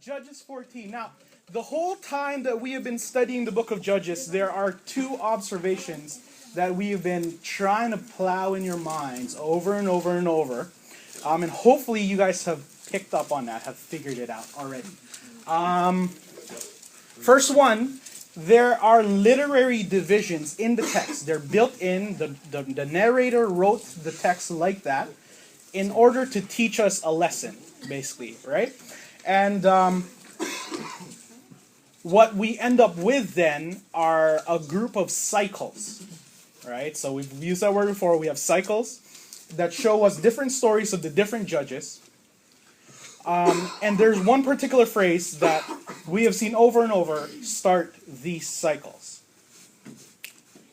Judges 14. Now, the whole time that we have been studying the book of Judges, there are two observations that we have been trying to plow in your minds over and over and over. And hopefully you guys have picked up on that, have figured it out already. First one, there are literary divisions in the text. They're built in. The narrator wrote the text like that in order to teach us a lesson, basically, right? And what we end up with then are a group of cycles, right? So we've used that word before. We have cycles that show us different stories of the different judges. And there's one particular phrase that we have seen over and over start these cycles.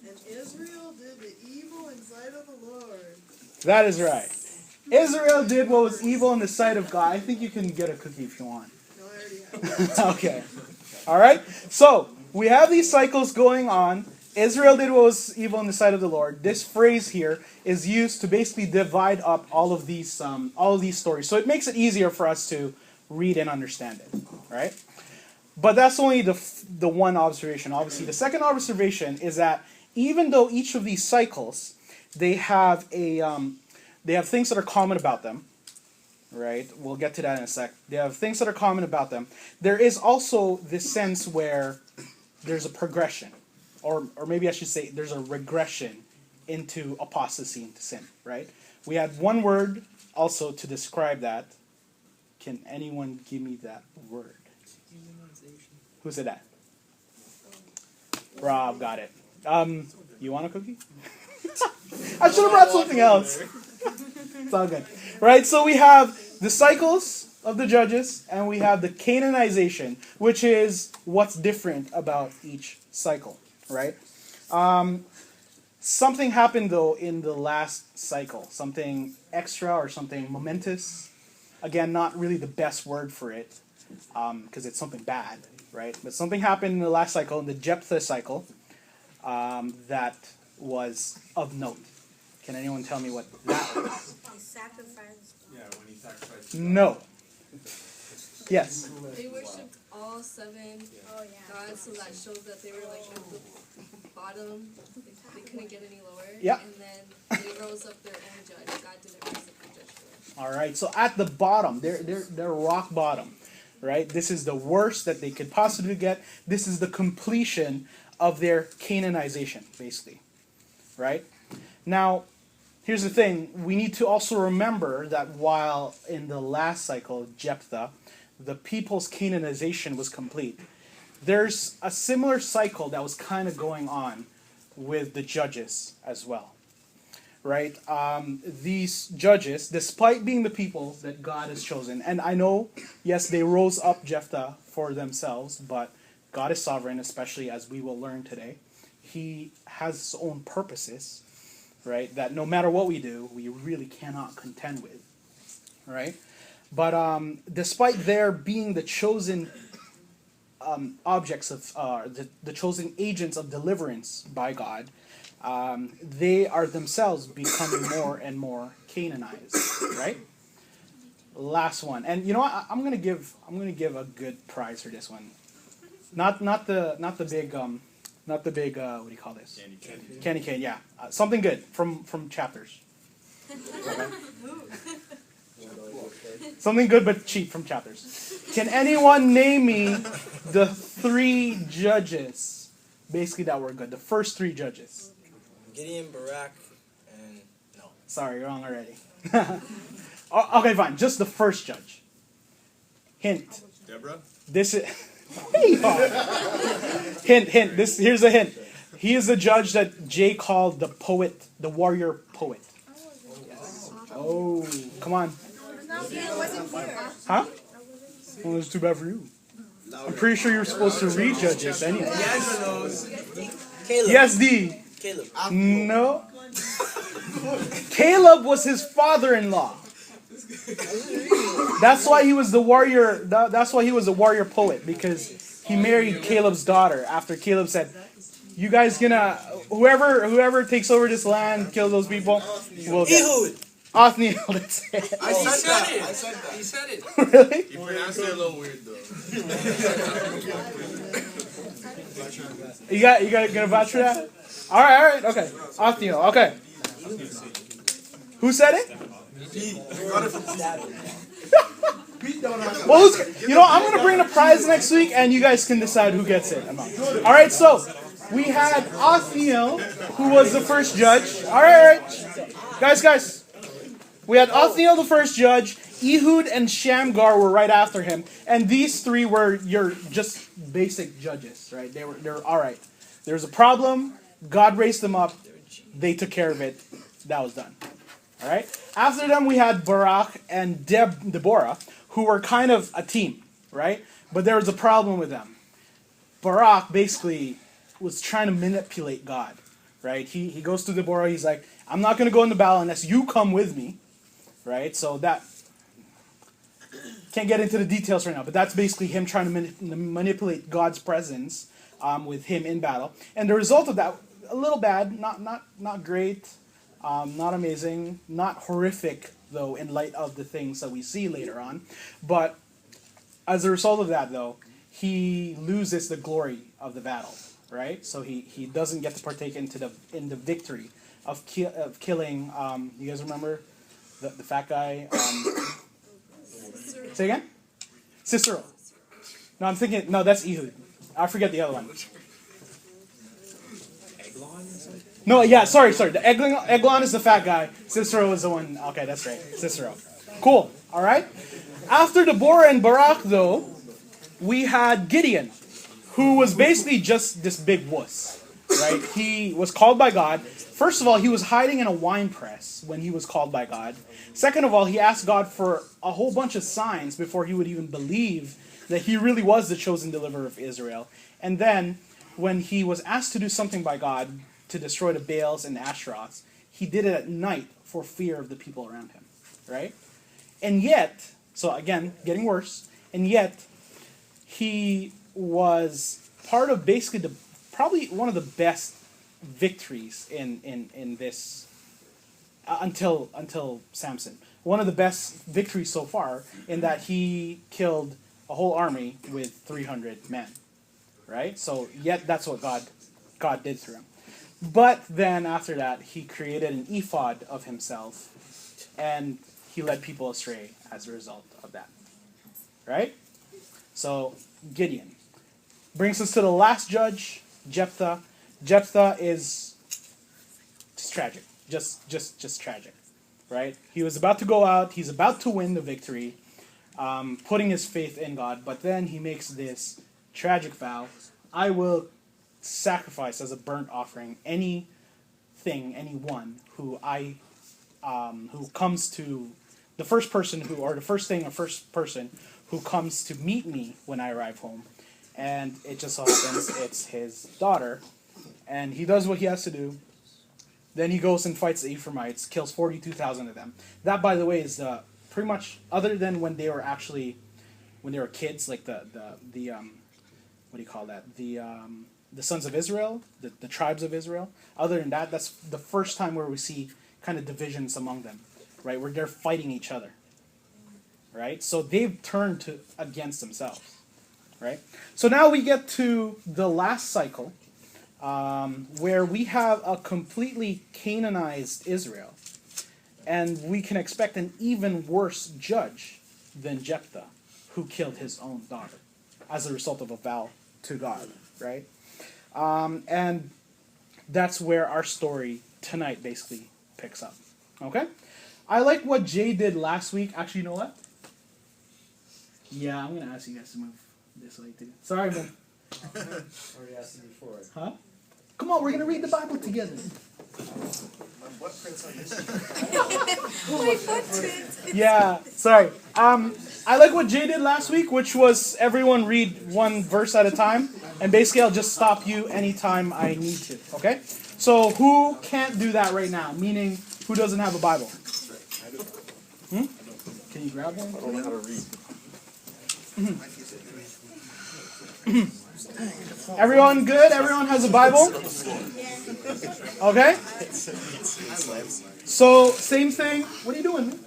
And Israel did the evil in sight of the Lord. That is right. Israel did what was evil in the sight of God. I think you can get a cookie if you want. No, I already have. Okay. All right. So we have these cycles going on. Israel did what was evil in the sight of the Lord. This phrase here is used to basically divide up all of these stories. So it makes it easier for us to read and understand it, right? But that's only the one observation. Obviously, the second observation is that even though each of these cycles, they have things that are common about them, right? We'll get to that in a sec. They have things that are common about them. There is also this sense where there's a progression. Or maybe I should say there's a regression into apostasy, into sin, right? We had one word also to describe that. Can anyone give me that word? Who said that? Rob got it. You want a cookie? I should have brought something else. It's all good. Right, so we have the cycles of the judges, and we have the Canaanization, which is what's different about each cycle. Right? Something happened, though, in the last cycle. Something extra or something momentous. Again, not really the best word for it, because it's something bad, right? But something happened in the last cycle, in the Jephthah cycle, that was of note. Can anyone tell me what that was? He sacrificed. Yeah, when he sacrificed. No. Yes. They worshipped all seven gods, so that shows that they were like at the bottom. They couldn't get any lower. Yeah. And then they rose up their own judge. God didn't raise up the judge for them. All right. So at the bottom, they're rock bottom, right? This is the worst that they could possibly get. This is the completion of their Canaanization, basically, right? Now, here's the thing. We need to also remember that while in the last cycle, Jephthah, the people's Canaanization was complete, there's a similar cycle that was kind of going on with the judges as well, right? These judges, despite being the people that God has chosen, and I know, yes, they rose up Jephthah for themselves, but God is sovereign, especially as we will learn today. He has his own purposes, right, that no matter what we do, we really cannot contend with, right? But despite their being the chosen objects of, the chosen agents of deliverance by God, they are themselves becoming more and more Canaanized, right? Last one, and you know what? I'm gonna give a good prize for this one. Not the big what do you call this? Candy cane, yeah. Something good from chapters. Okay. Something good but cheap from chapters. Can anyone name me the three judges, basically, that were good? The first three judges. Gideon, Barak, and no. Sorry, you're wrong already. Okay, fine. Just the first judge. Hint. Deborah? This is... Hint. Here's a hint. He is the judge that Jay called the poet, the warrior poet. Yes. Oh, come on. Huh? Well, it's too bad for you. I'm pretty sure you're supposed to read Judges anyway. Caleb. Yes, D. Caleb. No. Caleb was his father-in-law. That's why he was the warrior. That's why he was a warrior poet, because he married Caleb's daughter after Caleb said, "You guys gonna whoever takes over this land, kill those people." We'll get. Ehud. Othniel, that's it. I said that. it. I said that. He said it. Really? You pronounced it a little weird though. You gonna vouch for that? All right, okay. Othniel, okay. Who said it? Well, I'm gonna bring the prize next week, and you guys can decide who gets it among. All right, so we had Othniel, who was the first judge. All right, guys. We had Othniel, the first judge. Ehud and Shamgar were right after him, and these three were your just basic judges, right? They were all right. There was a problem. God raised them up. They took care of it. That was done. All right. After them, we had Barak and Deborah, who were kind of a team, right? But there was a problem with them. Barak basically was trying to manipulate God, right? He goes to Deborah. He's like, I'm not going to go into battle unless you come with me, right? So that, can't get into the details right now, but that's basically him trying to manipulate God's presence with him in battle. And the result of that, a little bad, not great, not amazing, not horrific, though, in light of the things that we see later on. But as a result of that, though, he loses the glory of the battle, right? So he doesn't get to partake in the victory of killing. You guys remember the fat guy? Say again? Cicero. No, I'm thinking. No, that's Ehud. I forget the other one. No, yeah, sorry. The Eglon is the fat guy. Cicero is the one. Okay, that's right. Cicero. Cool. All right. After Deborah and Barak, though, we had Gideon, who was basically just this big wuss, right? He was called by God. First of all, he was hiding in a wine press when he was called by God. Second of all, he asked God for a whole bunch of signs before he would even believe that he really was the chosen deliverer of Israel. And then, when he was asked to do something by God to destroy the Baals and the Asheroths, he did it at night for fear of the people around him, right? And yet, so again, getting worse, and yet, he was part of basically probably one of the best victories in this until Samson. One of the best victories so far, in that he killed a whole army with 300 men, right? So yet that's what God did through him. But then after that, he created an ephod of himself, and he led people astray as a result of that, right? So Gideon brings us to the last judge, Jephthah. Jephthah is just tragic, just tragic, right? He was about to go out. He's about to win the victory, putting his faith in God. But then he makes this tragic vow: I will sacrifice as a burnt offering anyone who who comes to the first person who comes to meet me when I arrive home. And it just so happens it's his daughter. And he does what he has to do. Then he goes and fights the Ephraimites, kills 42,000 of them. That, by the way, is pretty much, other than when they were kids, like the what do you call that? The sons of Israel, the tribes of Israel. Other than that, that's the first time where we see kind of divisions among them, right? Where they're fighting each other, right? So they've turned against themselves, right? So now we get to the last cycle, where we have a completely Canaanized Israel, and we can expect an even worse judge than Jephthah, who killed his own daughter as a result of a vow to God, right? And that's where our story tonight basically picks up. Okay? I like what Jay did last week. Actually, you know what? Yeah, I'm going to ask you guys to move this way too. Sorry, man. Already asked you before. Huh? Come on, we're going to read the Bible together. My footprints on this. My footprint. Yeah, sorry. I like what Jay did last week, which was everyone read one verse at a time. And basically, I'll just stop you anytime I need to, okay? So who can't do that right now? Meaning, who doesn't have a Bible? Hmm? Can you grab one? I don't know how to read. Everyone good? Everyone has a Bible? Okay? So same thing. What are you doing, man?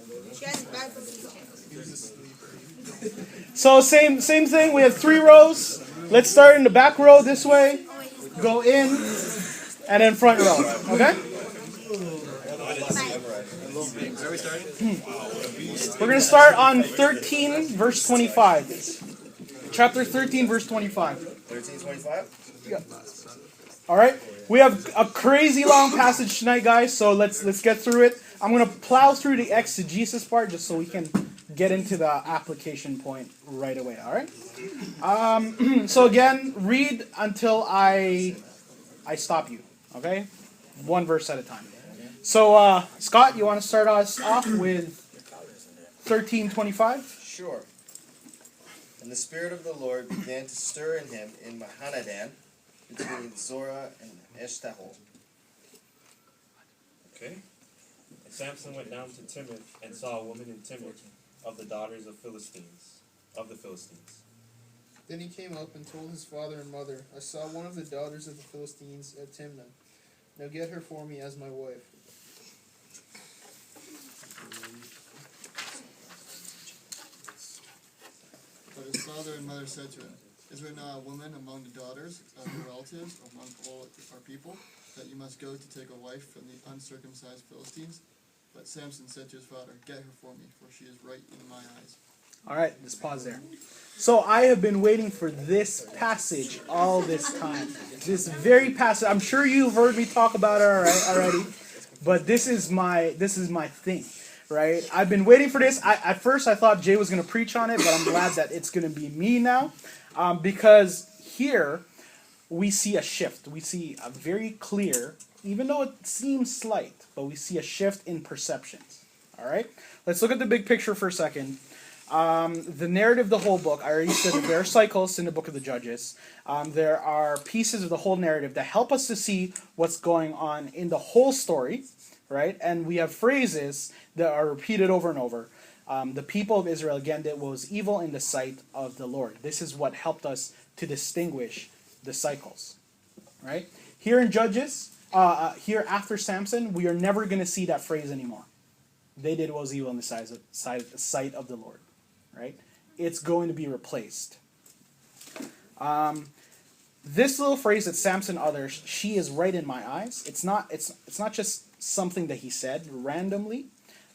So same thing. We have 3 rows. Let's start in the back row this way. Go in, and then front row. Okay? We're going to start on 13, verse 25. Chapter 13, verse 25. 13:25? Yeah. All right? We have a crazy long passage tonight, guys, so let's get through it. I'm going to plow through the exegesis part just so we can get into the application point right away, all right? So again, read until I stop you, okay? 1 verse at a time. So, Scott, you want to start us off with 13:25? Sure. And the Spirit of the Lord began to stir in him in Mahanadan, between Zorah and Eshtaol. Okay. And Samson went down to Timnath and saw a woman in Timnath of the daughters of the Philistines. Then he came up and told his father and mother, I saw one of the daughters of the Philistines at Timnath. Now get her for me as my wife. But his father and mother said to him, Is there not a woman among the daughters of your relatives, among all our people, that you must go to take a wife from the uncircumcised Philistines? But Samson said to his father, Get her for me, for she is right in my eyes. All right, let's pause there. So I have been waiting for this passage all this time. This very passage. I'm sure you've heard me talk about it already, but this is my thing, right? I've been waiting for this. At first I thought Jay was going to preach on it, but I'm glad that it's going to be me now, because here we see a shift. We see a very clear, even though it seems slight, but we see a shift in perceptions. All right, let's look at the big picture for a second. The narrative, the whole book, I already said that there are cycles in the book of the Judges. There are pieces of the whole narrative that help us to see what's going on in the whole story, right? And we have phrases that are repeated over and over. The people of Israel, again, did what was evil in the sight of the Lord. This is what helped us to distinguish the cycles, right? Here in Judges, here after Samson, we are never going to see that phrase anymore. They did what was evil in the sight of the Lord. Right? It's going to be replaced. This little phrase that Samson utters, she is right in my eyes. It's not just something that he said randomly.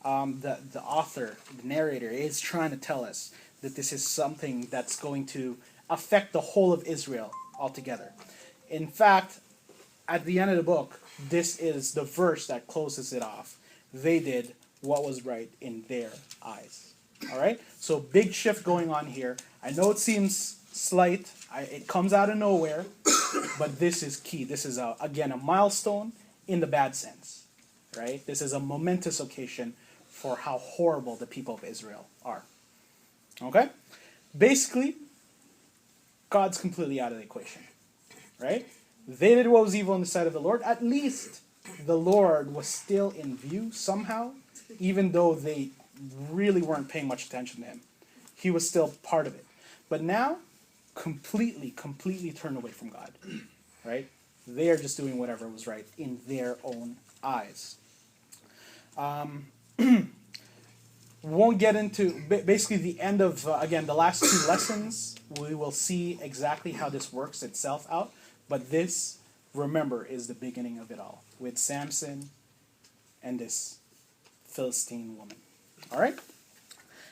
The author, the narrator, is trying to tell us that this is something that's going to affect the whole of Israel altogether. In fact, at the end of the book, this is the verse that closes it off. They did what was right in their eyes. All right, so big shift going on here. I know it seems slight. It comes out of nowhere, but this is key. This is, again, a milestone in the bad sense, right? This is a momentous occasion for how horrible the people of Israel are. Okay? Basically, God's completely out of the equation, right? They did what was evil in the sight of the Lord. At least the Lord was still in view somehow, even though they really weren't paying much attention to him. He was still part of it. But now, completely turned away from God, right? They are just doing whatever was right in their own eyes. Won't get into, basically the end of, again, the last 2 lessons, we will see exactly how this works itself out. But this, remember, is the beginning of it all, with Samson and this Philistine woman. All right?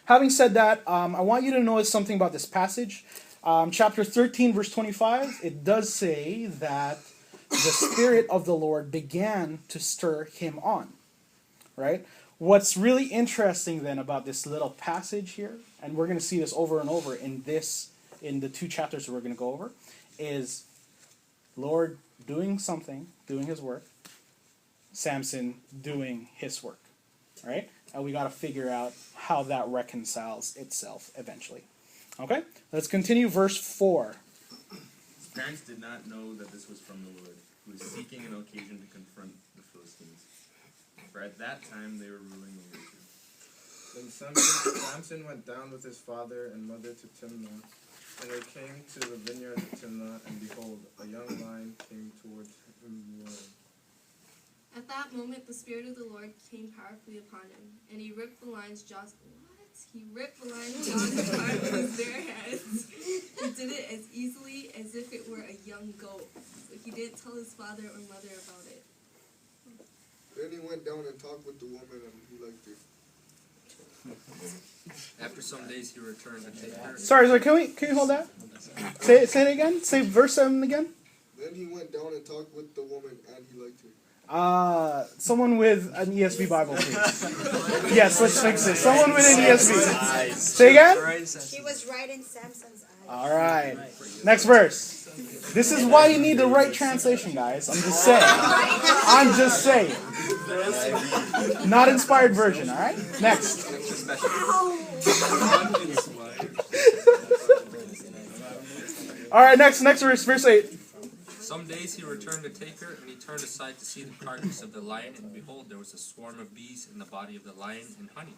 Having said that, I want you to notice something about this passage. Chapter 13, verse 25, it does say that the Spirit of the Lord began to stir him on. Right? What's really interesting then about this little passage here, and we're going to see this over and over in the 2 chapters that we're going to go over, is Lord doing something, doing his work, Samson doing his work. Right? And we got to figure out how that reconciles itself eventually. Okay? Let's continue verse 4. His parents did not know that this was from the Lord, who was seeking an occasion to confront the Philistines. For at that time they were ruling over Israel. Then Samson went down with his father and mother to Timnah, and they came to the vineyard of Timnah, and behold, a young lion came towards him roaring. At that moment, the Spirit of the Lord came powerfully upon him, and he ripped the lion's jaws. He ripped the lion's jaws apart with his bare hands. He did it as easily as if it were a young goat. So he didn't tell his father or mother about it. Then he went down and talked with the woman, and he liked her. After some days, he returned to take her. Sorry, can you hold that? Say it again. Say verse 7 again. Then he went down and talked with the woman, and he liked her. Someone with an ESV Bible, please. Yes, let's fix it. Someone with an ESV. Say again? She was right in Samson's eyes. All right. Next verse. This is why you need the right translation, guys. I'm just saying. Not inspired version, all right? Next. All right, next verse, verse 8. Some days he returned to take her, and he turned aside to see the carcass of the lion, and behold, there was a swarm of bees in the body of the lion and honey.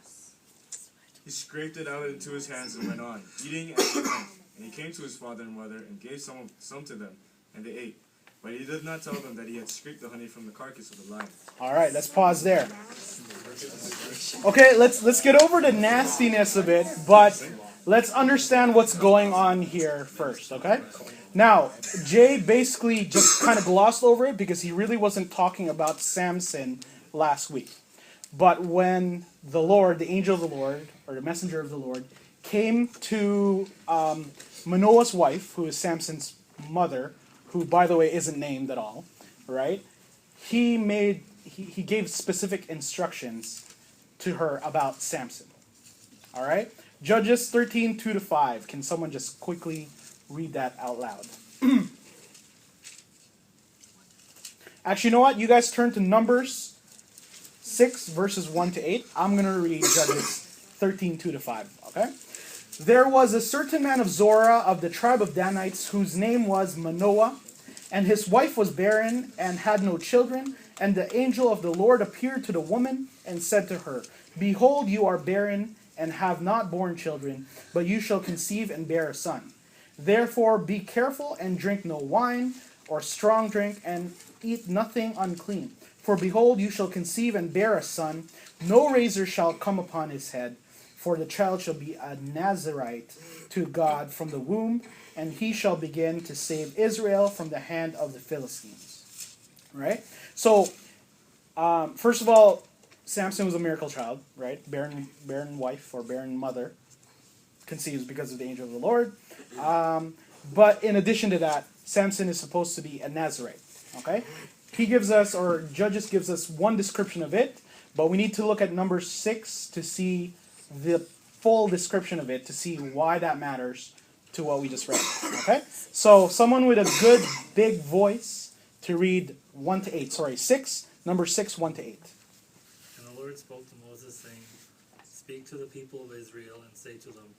He scraped it out into his hands and went on, eating as he went. And he came to his father and mother and gave some to them, and they ate. But he did not tell them that he had scraped the honey from the carcass of the lion. All right, let's pause there. Okay, let's get over the nastiness of it, but let's understand what's going on here first, okay? Now, Jay basically just kind of glossed over it because he really wasn't talking about Samson last week. But when the Lord, the angel of the Lord, or the messenger of the Lord, came to Manoah's wife, who is Samson's mother, who, by the way, isn't named at all, right? He gave specific instructions to her about Samson. All right? Judges 13, 2-5. Can someone just quickly read that out loud? Actually, you know what? You guys turn to Numbers 6, verses 1-8. I'm going to read Judges 13, 2-5. Okay? There was a certain man of Zorah of the tribe of Danites whose name was Manoah, and his wife was barren and had no children. And the angel of the Lord appeared to the woman and said to her, Behold, you are barren and have not borne children, but you shall conceive and bear a son. Therefore be careful and drink no wine or strong drink, and eat nothing unclean. For behold, you shall conceive and bear a son. No razor shall come upon his head, for the child shall be a Nazarite to God from the womb, and he shall begin to save Israel from the hand of the Philistines. Right? So, first of all, Samson was a miracle child, right? Barren wife or barren mother conceives because of the angel of the Lord. But in addition to that, Samson is supposed to be a Nazarite. Okay? He gives us, or Judges gives us one description of it, but we need to look at number 6 to see the full description of it, to see why that matters to what we just read. Okay? So, someone with a good big voice to read 1-8. Sorry, 6, number 6, 1-8. And the Lord spoke to Moses, saying, Speak to the people of Israel and say to them,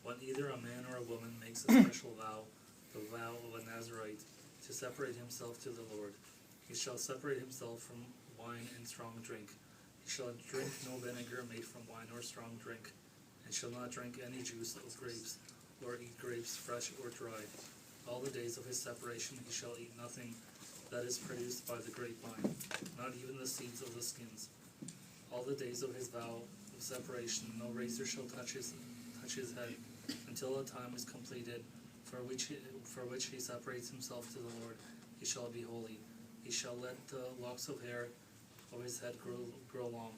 when either a man or a woman makes a special vow, the vow of a Nazarite, to separate himself to the Lord, he shall separate himself from wine and strong drink. He shall drink no vinegar made from wine or strong drink, and shall not drink any juice of grapes, or eat grapes fresh or dried. All the days of his separation he shall eat nothing that is produced by the grapevine, not even the seeds of the skins. All the days of his vow of separation no razor shall touch his head, until the time is completed for which he separates himself to the Lord. He shall be holy. He shall let the locks of hair of his head grow long.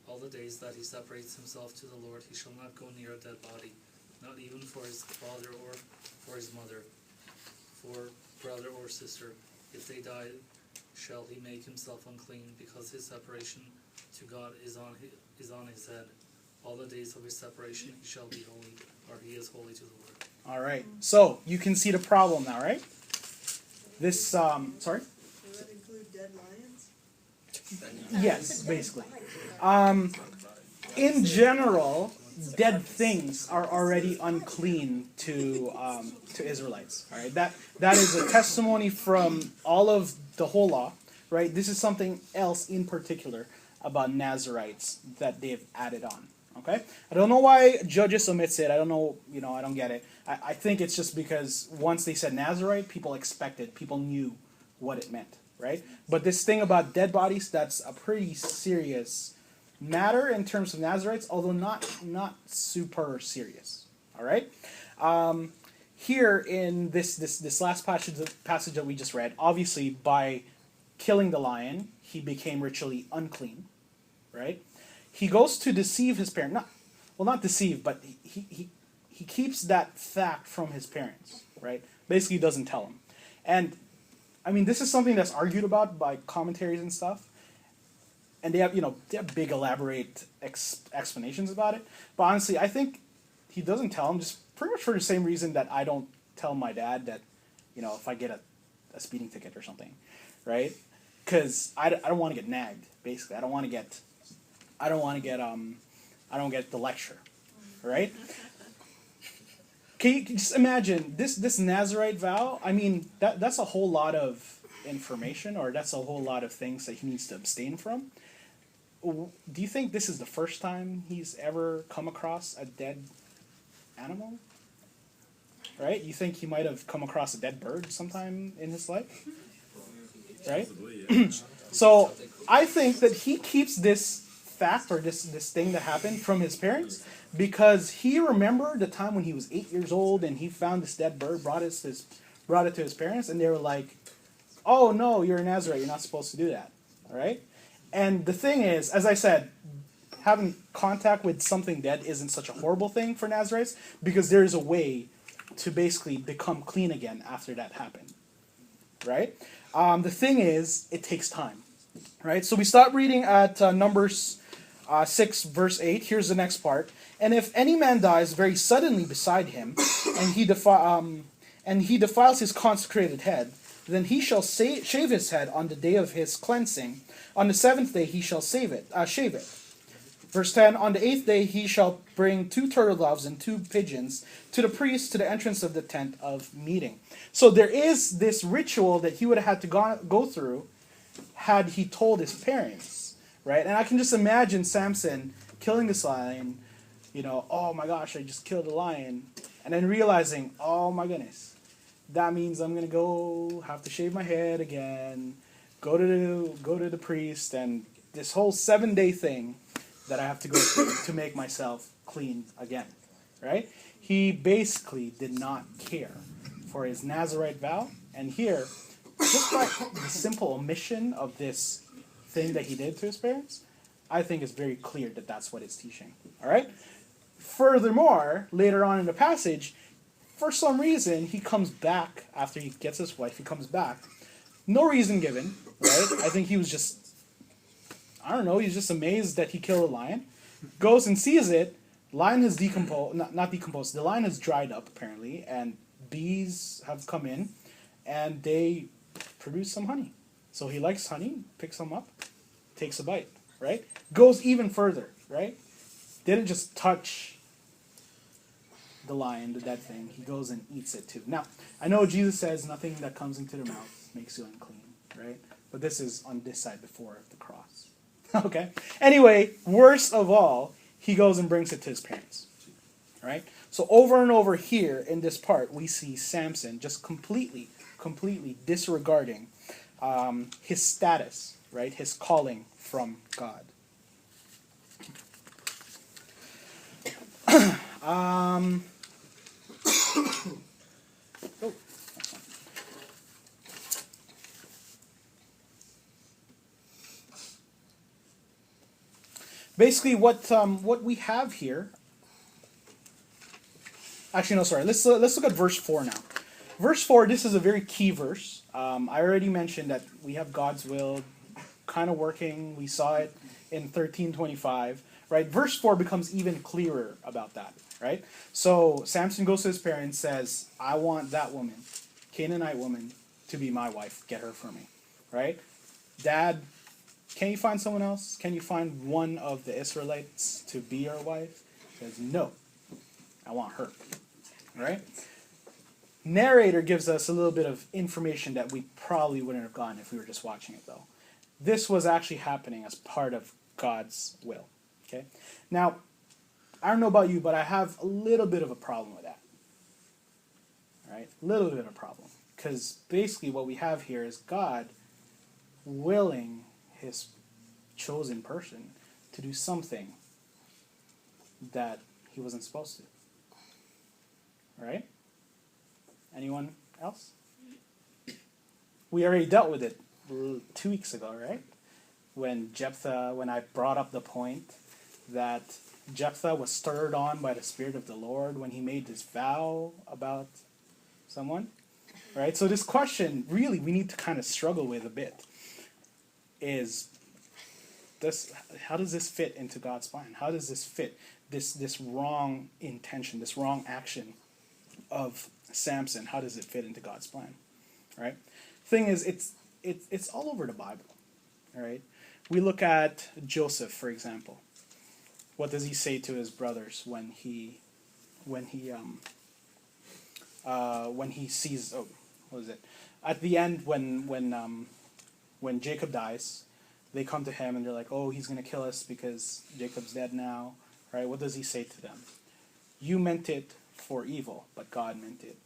All the days that he separates himself to the Lord, he shall not go near a dead body, not even for his father or for his mother, for brother or sister. If they die, shall he make himself unclean, because his separation to God is on his head. All the days of his separation he shall be holy, or he is holy to the Lord. All right. So, you can see the problem now, right? This, sorry? Does that include dead lions? Yes, basically. In general, dead things are already unclean to Israelites. All right, that is a testimony from all of the whole law. Right, this is something else in particular about Nazarites that they've added on. Okay, I don't know why Judges omits it. I don't know. I don't get it. I think it's just because once they said Nazarite, people knew what it meant. right? But this thing about dead bodies, that's a pretty serious matter in terms of Nazarites, although not super serious. All right. Here in this last passage that we just read, obviously by killing the lion, he became ritually unclean, right? He goes to deceive his parent, not deceive, but he keeps that fact from his parents, right? Basically, doesn't tell them, and I mean this is something that's argued about by commentaries and stuff, and they have big elaborate explanations about it. But honestly, I think he doesn't tell them just pretty much for the same reason that I don't tell my dad that, if I get a speeding ticket or something, right? Because I don't want to get nagged. Basically, I don't get the lecture, right? Can you just imagine this Nazarite vow? I mean, that's a whole lot of information, or that's a whole lot of things that he needs to abstain from. Do you think this is the first time he's ever come across a dead animal? Right? You think he might have come across a dead bird sometime in his life? Right? So I think that he keeps this fact or this thing that happened from his parents because he remembered the time when he was 8 years old and he found this dead bird, brought it to his parents, and they were like, "Oh no, you're a Nazarite. You're not supposed to do that." All right? And the thing is, as I said, having contact with something dead isn't such a horrible thing for Nazarites because there is a way to basically become clean again after that happened, right? The thing is, it takes time, right? So we start reading at Numbers 6, verse 8. Here's the next part. "And if any man dies very suddenly beside him, and he defiles his consecrated head, then he shall shave his head on the day of his cleansing. On the 7th day he shall shave it. Verse 10, "On the 8th day he shall bring 2 turtle doves and 2 pigeons to the priest to the entrance of the tent of meeting." So there is this ritual that he would have had to go through had he told his parents, right? And I can just imagine Samson killing this lion, oh my gosh, I just killed a lion, and then realizing, oh my goodness, that means I'm going to have to shave my head again, go to the priest, and this whole 7-day thing that I have to go through to make myself clean again, right? He basically did not care for his Nazarite vow, and here, just by the simple omission of this thing that he did to his parents, I think it's very clear that that's what it's teaching, all right? Furthermore, later on in the passage, for some reason, he comes back after he gets his wife, he comes back. No reason given, right? I think he was just, he's just amazed that he killed a lion. Goes and sees it. Lion has decomposed, not decomposed, the lion has dried up apparently, and bees have come in, and they produce some honey. So he likes honey, picks some up, takes a bite, right? Goes even further, right? Didn't just touch the lion, the dead thing. He goes and eats it too. Now, I know Jesus says nothing that comes into the mouth makes you unclean, right? But this is on this side before the cross. Okay? Anyway, worst of all, he goes and brings it to his parents, right? So over and over here in this part, we see Samson just completely disregarding his status, right? His calling from God. Basically, what we have here. Actually, no, sorry. Let's look at verse 4 now. Verse 4. This is a very key verse. I already mentioned that we have God's will kind of working. We saw it in 13:25. Right? Verse 4 becomes even clearer about that. Right? So Samson goes to his parents, says, "I want that woman, Canaanite woman, to be my wife. Get her for me." Right? Dad, can you find someone else? Can you find one of the Israelites to be your wife? He says, "No, I want her." Right? Narrator gives us a little bit of information that we probably wouldn't have gotten if we were just watching it, though. This was actually happening as part of God's will. Okay? Now, I don't know about you, but I have a little bit of a problem with that. All right? A little bit of a problem. Because basically what we have here is God willing his chosen person to do something that he wasn't supposed to. Right? Anyone else? We already dealt with it 2 weeks ago, right? When I brought up the point that Jephthah was stirred on by the Spirit of the Lord when he made this vow about someone. Right? So this question, really, we need to kind of struggle with a bit. How does this fit into God's plan? How does this fit this wrong intention, this wrong action of Samson? How does it fit into God's plan? Right? Thing is, it's all over the Bible. All right? We look at Joseph, for example. What does he say to his brothers when he sees, what is it? At the end, when Jacob dies, they come to him and they're like, oh, he's going to kill us because Jacob's dead now. Right? What does he say to them? You meant it for evil, but God meant it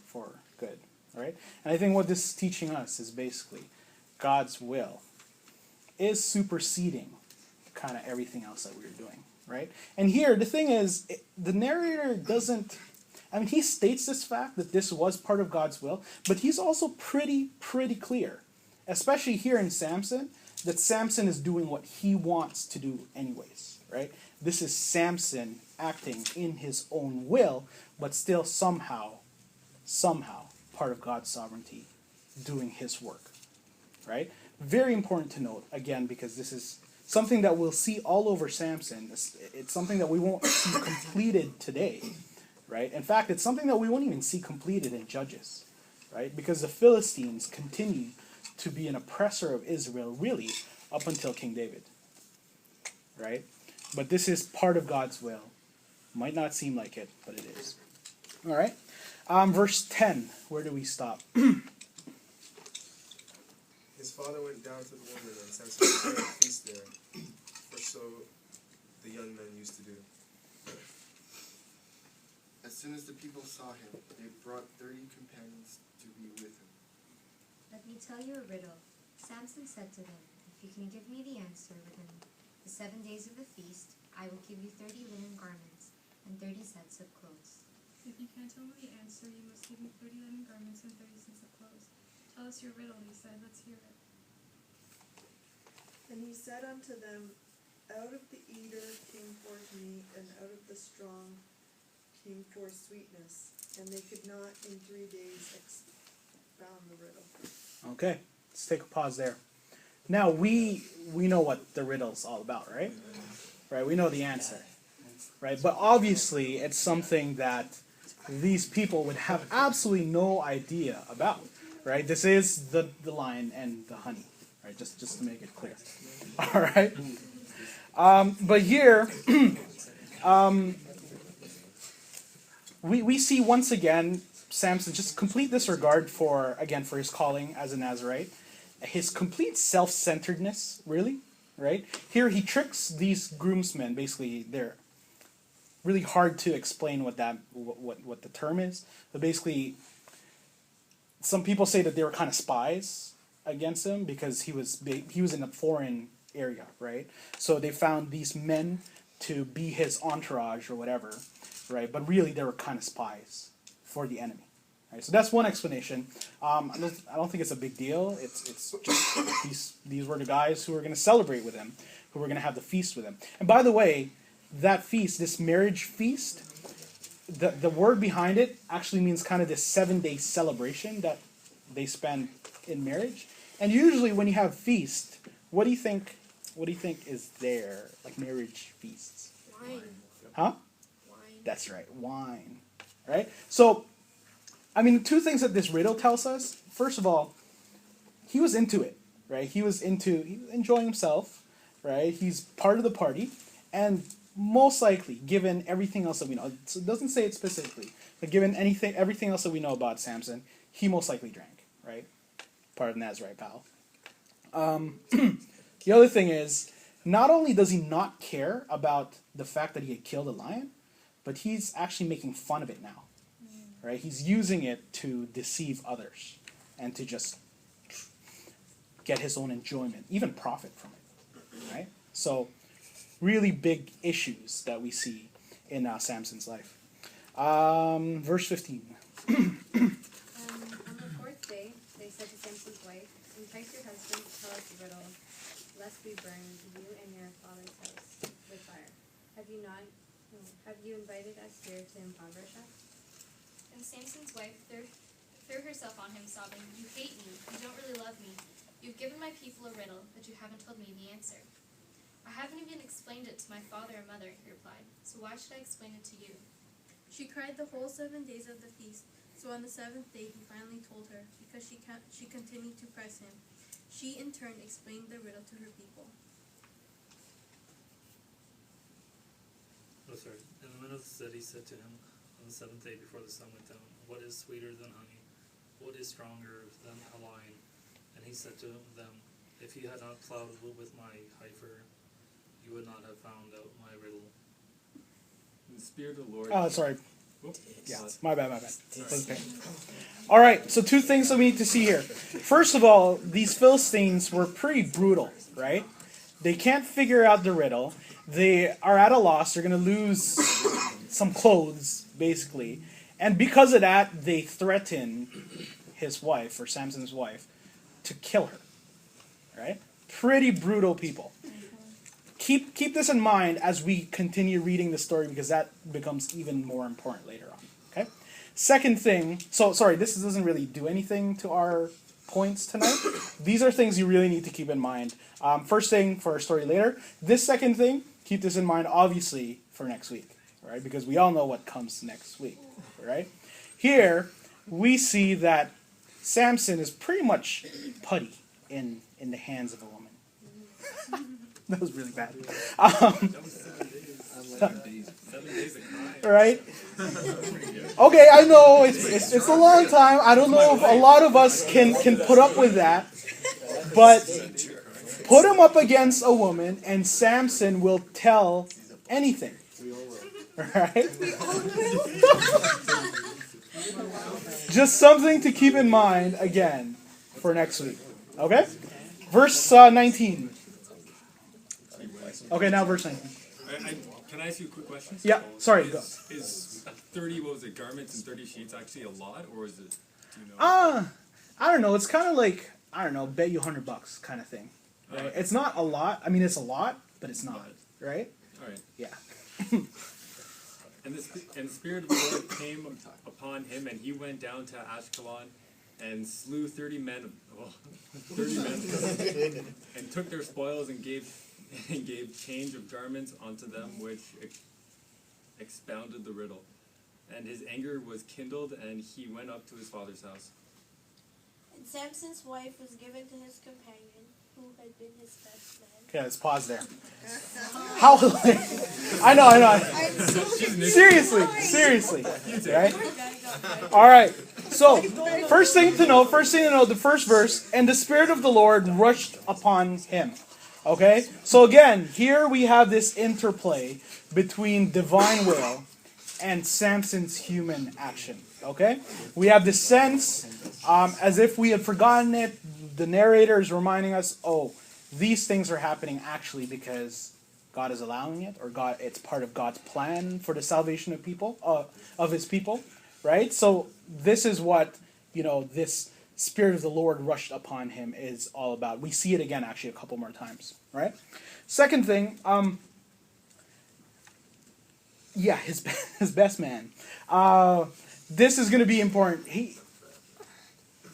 for good. Right? And I think what this is teaching us is basically God's will is superseding kind of everything else that we're doing. Right? And here, the thing is, the narrator doesn't, he states this fact that this was part of God's will, but he's also pretty clear, especially here in Samson, that Samson is doing what he wants to do anyways, right? This is Samson acting in his own will, but still somehow part of God's sovereignty, doing his work, right? Very important to note, again, because this is something that we'll see all over Samson. It's something that we won't see completed today, right? In fact, it's something that we won't even see completed in Judges, right? Because the Philistines continue to be an oppressor of Israel, really, up until King David, right? But this is part of God's will. Might not seem like it, but it is. All right? Verse 10, where do we stop? His father went down to the woman, and Samson prepared a feast there, for so the young men used to do. As soon as the people saw him, they brought 30 companions to be with him. Let me tell you a riddle. Samson said to them, if you can give me the answer within the 7 days of the feast, I will give you 30 linen garments and 30 sets of clothes. If you can't tell me the answer, you must give me 30 linen garments and 30 sets of clothes. Tell us your riddle, he said. Let's hear it. And he said unto them, out of the eater came forth meat, and out of the strong came forth sweetness, and they could not in 3 days expound the riddle. Okay, let's take a pause there. Now, we know what the riddle's all about, right? Right, we know the answer. Right, but obviously it's something that these people would have absolutely no idea about. Right, this is the lion and the honey. Right, just to make it clear. All right. But here, we see once again Samson just complete disregard for his calling as a Nazirite, his complete self-centeredness, really, right? Here he tricks these groomsmen. Basically, they're really hard to explain what the term is, but basically, some people say that they were kind of spies against him because he was in a foreign area, right? So they found these men to be his entourage or whatever, right? But really, they were kind of spies for the enemy. Right? So that's one explanation. I don't think it's a big deal. It's just these were the guys who were going to celebrate with him, who were going to have the feast with him. And by the way, that feast, this marriage feast, the word behind it actually means kind of this 7-day celebration that they spend in marriage. And usually, when you have feast, what do you think is there, like marriage feasts? Wine. Huh? Wine. That's right, wine. Right? So, the two things that this riddle tells us, first of all, he was into it, right? He was enjoying himself, right? He's part of the party, and most likely, given everything else that we know, so it doesn't say it specifically, but given everything else that we know about Samson, he most likely drank, right? Part of Nazirite vow. The other thing is, not only does he not care about the fact that he had killed a lion, but he's actually making fun of it now. Right? He's using it to deceive others and to just get his own enjoyment, even profit from it, right? So, really big issues that we see in Samson's life. Verse 15. On the fourth day, they said to Samson's wife, "Entice your husband to tell us a riddle, lest we burn you and your father's house with fire. Have you invited us here to impoverish us?" And Samson's wife threw herself on him, sobbing, "You hate me. You don't really love me. You've given my people a riddle, but you haven't told me the answer." "I haven't even explained it to my father and mother," he replied, "so why should I explain it to you?" She cried the whole 7 days of the feast. So on the seventh day he finally told her, because she continued to press him. She in turn explained the riddle to her people. Oh, sorry. And the men of the city said to him on the seventh day before the sun went down, "What is sweeter than honey? What is stronger than a lion?" And he said to them, "If you had not plowed with my heifer, you would not have found out my riddle." The Spirit of the Lord. Oh, sorry. Oops. Yeah, my bad. All right, so two things that we need to see here. First of all, these Philistines were pretty brutal, right? They can't figure out the riddle. They are at a loss. They're going to lose some clothes, basically. And because of that, they threaten his wife, or Samson's wife, to kill her, right? Pretty brutal people. Keep this in mind as we continue reading the story, because that becomes even more important later on. Okay. Second thing. So sorry, this doesn't really do anything to our points tonight. These are things you really need to keep in mind. First thing for our story later. This second thing, keep this in mind, obviously, for next week, right? Because we all know what comes next week, right? Here we see that Samson is pretty much putty in the hands of a woman. That was really bad. Right? Okay, I know it's a long time. I don't know if a lot of us can put up with that. But put him up against a woman, and Samson will tell anything. Right? Just something to keep in mind again for next week. Okay? Verse 19. Okay, now verse 19. Can I ask you a quick question? Yeah, sorry, go. Is 30, garments and 30 sheets actually a lot, or is it, do you know? I don't know. It's kind of like, I don't know, bet you $100 kind of thing. Right? It's not a lot. I mean, it's a lot, but it's not. Right? All right. Yeah. And the Spirit of the Lord came upon him, and he went down to Ashkelon and slew 30 men, and took their spoils and gave change of garments unto them, which expounded the riddle. And his anger was kindled, and he went up to his father's house. And Samson's wife was given to his companion, who had been his best man. Okay, let's pause there. How? I know. Seriously. Right? All right. So, first thing to know, the first verse, and the Spirit of the Lord rushed upon him. Okay? So again, here we have this interplay between divine will and Samson's human action. Okay? We have this sense, as if we had forgotten it, the narrator is reminding us, these things are happening actually because God is allowing it, or it's part of God's plan for the salvation of people, of his people, right? So this is what, this Spirit of the Lord rushed upon him is all about. We see it again actually a couple more times, right? Second thing, his best man. This is going to be important.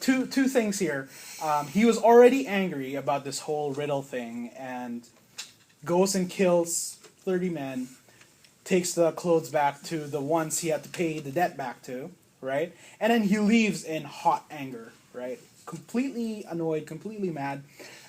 Two things here. He was already angry about this whole riddle thing and goes and kills 30 men, takes the clothes back to the ones he had to pay the debt back to, right? And then he leaves in hot anger, right? Completely annoyed, completely mad.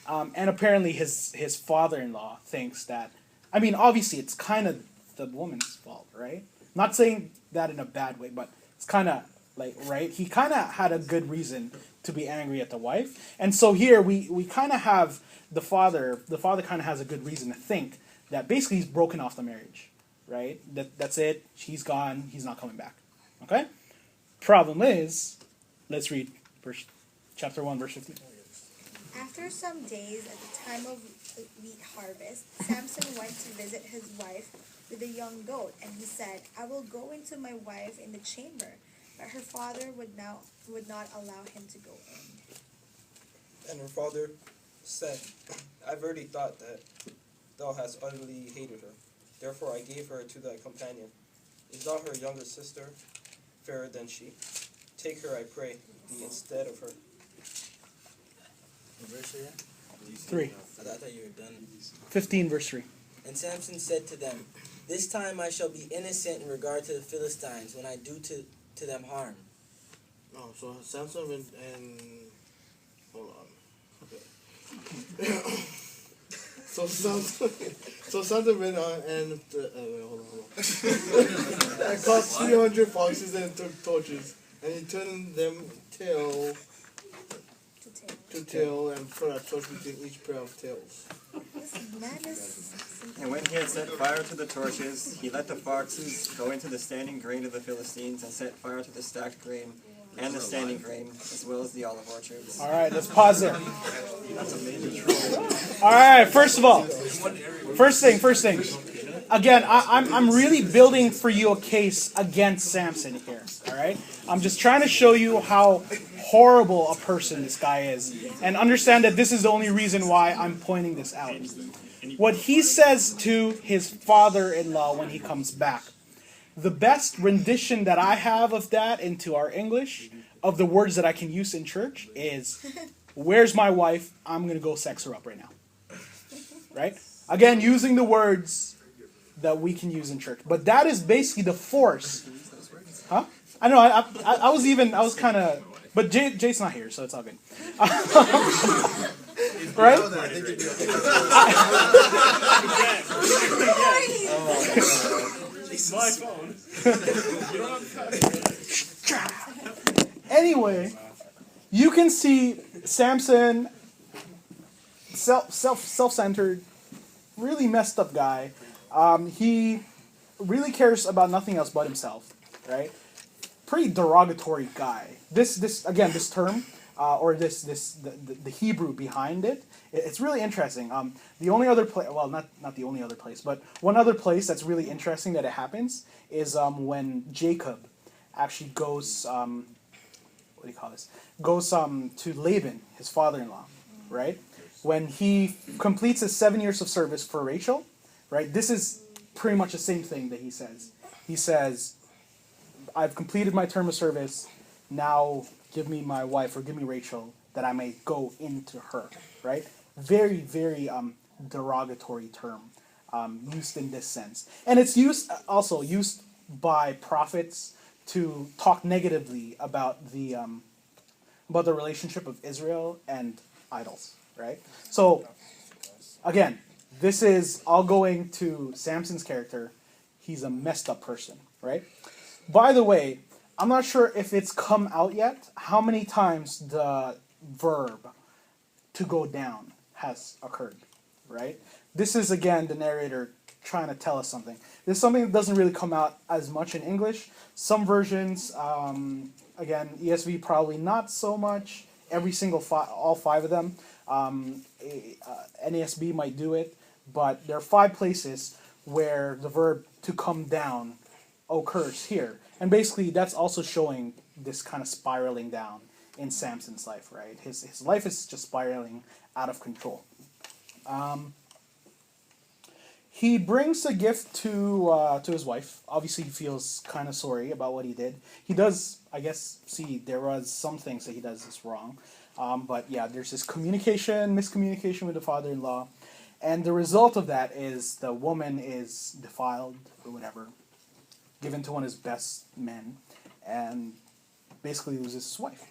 And apparently his father-in-law thinks that, obviously it's kind of the woman's fault, right? Not saying that in a bad way, but it's kind of like, right? He kind of had a good reason to be angry at the wife. And so here we kind of have the father kind of has a good reason to think that basically he's broken off the marriage, right? That's it. She's gone. He's not coming back. Okay? Problem is, let's read chapter 1, verse 15. After some days, at the time of wheat harvest, Samson went to visit his wife with a young goat, and he said, "I will go into my wife in the chamber." But her father would not allow him to go in. And her father said, I've already thought that thou hast utterly hated her. Therefore I gave her to thy companion. Is not her younger sister fairer than she? Take her, I pray thee, instead of her. Verse 3. I thought you were done. 15 verse 3. And Samson said to them, This time I shall be innocent in regard to the Philistines when I do to them harm. Oh, so Samson and hold on. Okay. So Samson went on and wait, hold on. And caught 300 foxes and took torches, and he turned them tail to tail and put a torch between each pair of tails. And when he had set fire to the torches, he let the foxes go into the standing grain of the Philistines and set fire to the stacked grain and the standing grain, as well as the olive orchards. All right, let's pause there. That's a major troll. All right, first of all, first thing. Again, I'm really building for you a case against Samson here. All right, I'm just trying to show you how horrible a person this guy is, and understand that this is the only reason why I'm pointing this out. What he says to his father-in-law when he comes back. The best rendition that I have of that into our English, of the words that I can use in church, is, "Where's my wife? I'm going to go sex her up right now." Right? Again, using the words that we can use in church. But that is basically the force. Huh? I know, I was kind of... But Jay's not here, so it's all good. Right? My phone. Anyway, you can see Samson, self-centered, really messed up guy. He really cares about nothing else but himself, right? Pretty derogatory guy. This term, or the Hebrew behind it, it's really interesting. The only other place, well, not the only other place, but one other place that's really interesting that it happens is when Jacob actually goes, goes to Laban, his father-in-law, right? When he completes his 7 years of service for Rachel, right? This is pretty much the same thing that he says. He says, "I've completed my term of service. Now give me my wife, or give me Rachel, that I may go into her," right? Very, very derogatory term used in this sense. And it's used by prophets to talk negatively about the relationship of Israel and idols, right? So, again, this is all going to Samson's character. He's a messed up person, right? By the way, I'm not sure if it's come out yet how many times the verb "to go down" has occurred, right? This is, again, the narrator trying to tell us something. This is something that doesn't really come out as much in English. Some versions, again, ESV probably not so much. Every single all 5 of them. NASB might do it, but there are 5 places where the verb "to come down" occurs here. And basically, that's also showing this kind of spiraling down in Samson's life, right? His life is just spiraling out of control. He brings a gift to his wife. Obviously, he feels kind of sorry about what he did. He does, I guess, see there was some things that he does is wrong. But yeah, there's this miscommunication with the father-in-law. And the result of that is the woman is defiled or whatever, given to one of his best men, and basically loses his wife.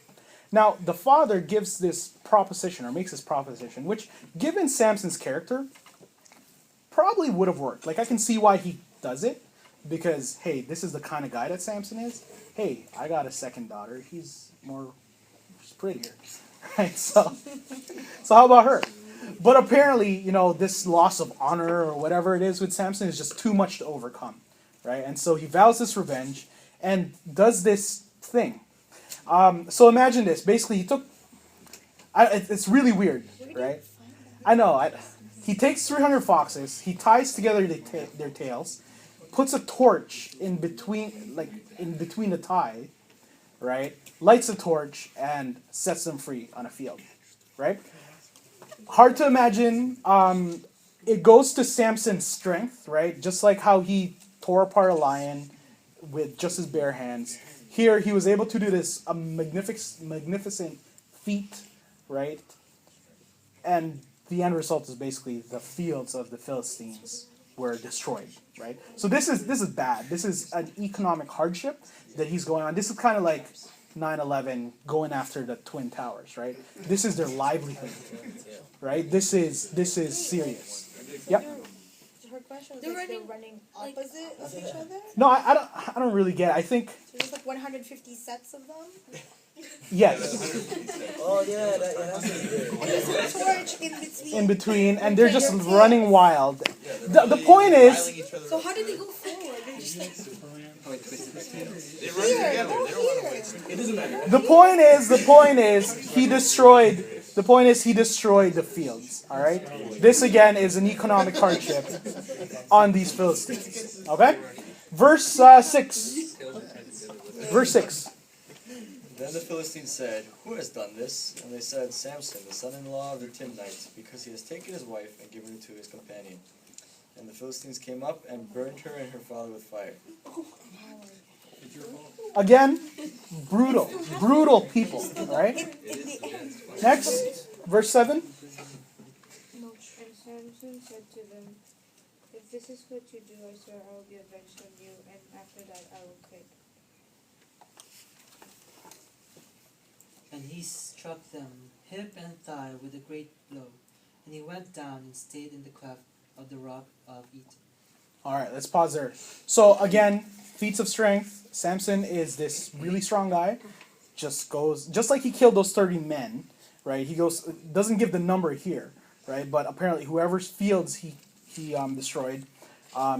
Now, the father gives this proposition, or makes this proposition, which, given Samson's character, probably would have worked. Like, I can see why he does it, because, hey, this is the kind of guy that Samson is. Hey, I got a second daughter. She's prettier, right? So how about her? But apparently, this loss of honor or whatever it is with Samson is just too much to overcome, right? And so he vows this revenge and does this thing. So imagine this. Basically, he took... it's really weird. right? I know. He takes 300 foxes. He ties together their tails, puts a torch in between the tie, right? Lights a torch and sets them free on a field, right? Hard to imagine. It goes to Samson's strength, right? Just like how he tore apart a lion with just his bare hands. Here, he was able to do this magnificent feat, right? And the end result is basically the fields of the Philistines were destroyed, right? So this is bad. This is an economic hardship that he's going on. This is kind of like 9/11 going after the Twin Towers, right? This is their livelihood, right? This is serious. Yep. Her question was they're running opposite of each other? No, I don't really get it. I think So there's like 150 sets of them? yes. Oh yeah, that's good. And there's a torch in between. In between, and they're just running wild. The point is, So how did they go forward? They're just like, They run together. They don't run away. It doesn't matter. the point is, he destroyed the fields. All right. This again is an economic hardship on these Philistines. Okay. Verse 6. Verse 6. Then the Philistines said, "Who has done this?" And they said, "Samson, the son-in-law of the Timnites, because he has taken his wife and given her to his companion." And the Philistines came up and burned her and her father with fire. Again, brutal people. All right. Next, verse 7. And Samson said to them, "If this is what you do, I swear I will be avenged on you, and after that I will quit." And he struck them hip and thigh with a great blow, and he went down and stayed in the cleft of the rock of Eton. All right, let's pause there. So again, feats of strength. Samson is this really strong guy. Just like he killed those 30 men, right? He doesn't give the number here, right? But apparently, whoever's fields he destroyed,